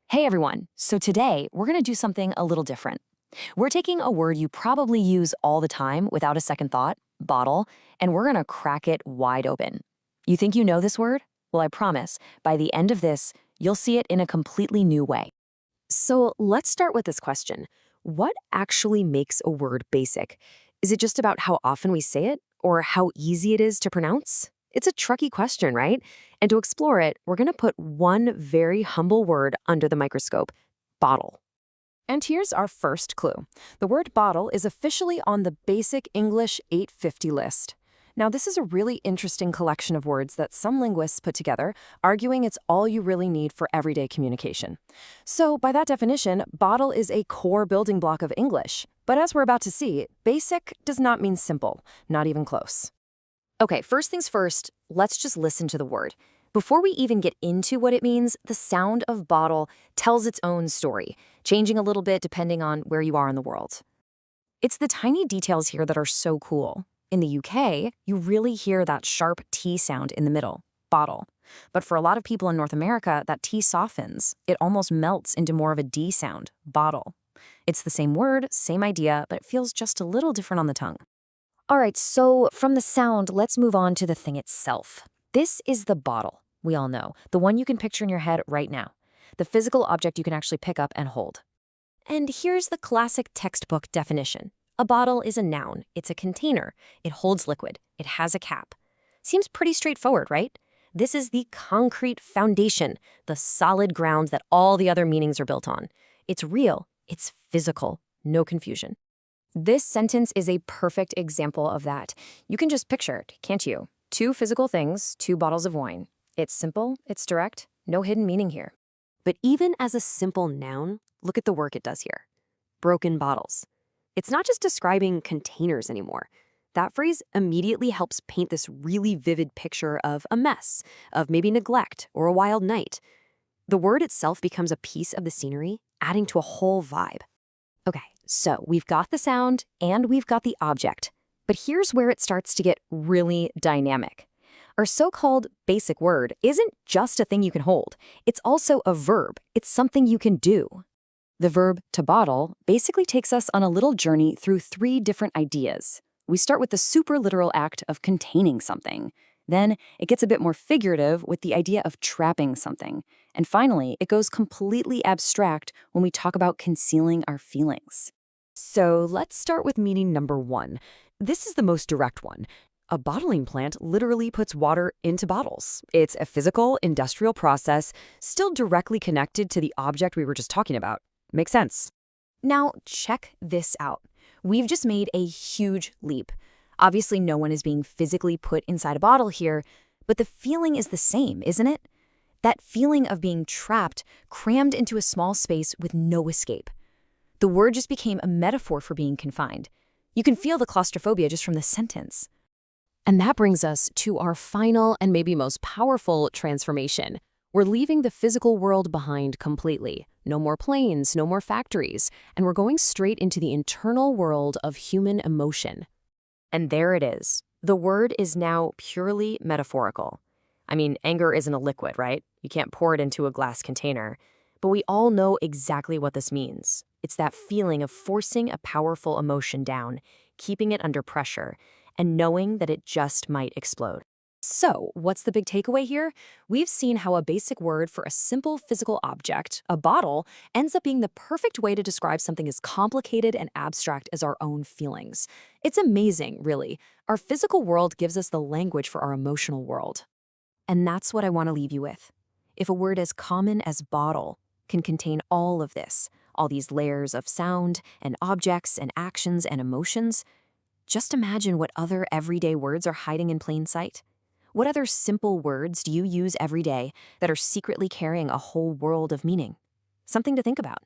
Hey everyone, so today we're going to do something a little different. We're taking a word you probably use all the time without a second thought, bottle, and we're going to crack it wide open. You think you know this word? Well, I promise, by the end of this, you'll see it in a completely new way. So let's start with this question. What actually makes a word basic? Is it just about how often we say it or how easy it is to pronounce? It's a tricky question, right? And to explore it, we're going to put one very humble word under the microscope: bottle. And here's our first clue. The word bottle is officially on the Basic English 850 list. Now, this is a really interesting collection of words that some linguists put together, arguing it's all you really need for everyday communication. So, by that definition, bottle is a core building block of English. But as we're about to see, basic does not mean simple, not even close. Okay, first things first, let's just listen to the word. Before we even get into what it means, the sound of bottle tells its own story, changing a little bit depending on where you are in the world. It's the tiny details here that are so cool. In the UK, you really hear that sharp T sound in the middle, bottle. But for a lot of people in North America, that T softens. It almost melts into more of a D sound, bottle. It's the same word, same idea, but it feels just a little different on the tongue. All right, so from the sound, let's move on to the thing itself. This is the bottle, we all know, the one you can picture in your head right now, the physical object you can actually pick up and hold. And here's the classic textbook definition. A bottle is a noun. It's a container. It holds liquid. It has a cap. Seems pretty straightforward, right? This is the concrete foundation, the solid ground that all the other meanings are built on. It's real. It's physical. No confusion. This sentence is a perfect example of that. You can just picture it, can't you? Two physical things, two bottles of wine. It's simple, it's direct, no hidden meaning here. But even as a simple noun, look at the work it does here. Broken bottles. It's not just describing containers anymore. That phrase immediately helps paint this really vivid picture of a mess, of maybe neglect or a wild night. The word itself becomes a piece of the scenery, adding to a whole vibe. Okay, so we've got the sound and we've got the object. But here's where it starts to get really dynamic. Our so-called basic word isn't just a thing you can hold. It's also a verb. It's something you can do. The verb to bottle basically takes us on a little journey through three different ideas. We start with the super literal act of containing something. Then it gets a bit more figurative with the idea of trapping something. And finally, it goes completely abstract when we talk about concealing our feelings. So let's start with meaning number one. This is the most direct one. A bottling plant literally puts water into bottles. It's a physical, industrial process, still directly connected to the object we were just talking about. Makes sense. Now, check this out. We've just made a huge leap. Obviously, no one is being physically put inside a bottle here, but the feeling is the same, isn't it? That feeling of being trapped, crammed into a small space with no escape. The word just became a metaphor for being confined. You can feel the claustrophobia just from the sentence. And that brings us to our final and maybe most powerful transformation. We're leaving the physical world behind completely. No more planes, no more factories, and we're going straight into the internal world of human emotion. And there it is. The word is now purely metaphorical. I mean, anger isn't a liquid, right? You can't pour it into a glass container. But we all know exactly what this means. It's that feeling of forcing a powerful emotion down, keeping it under pressure, and knowing that it just might explode. So, what's the big takeaway here? We've seen how a basic word for a simple physical object, a bottle, ends up being the perfect way to describe something as complicated and abstract as our own feelings. It's amazing, really. Our physical world gives us the language for our emotional world. And that's what I want to leave you with. If a word as common as bottle can contain all of this, all these layers of sound and objects and actions and emotions, just imagine what other everyday words are hiding in plain sight. What other simple words do you use every day that are secretly carrying a whole world of meaning? Something to think about.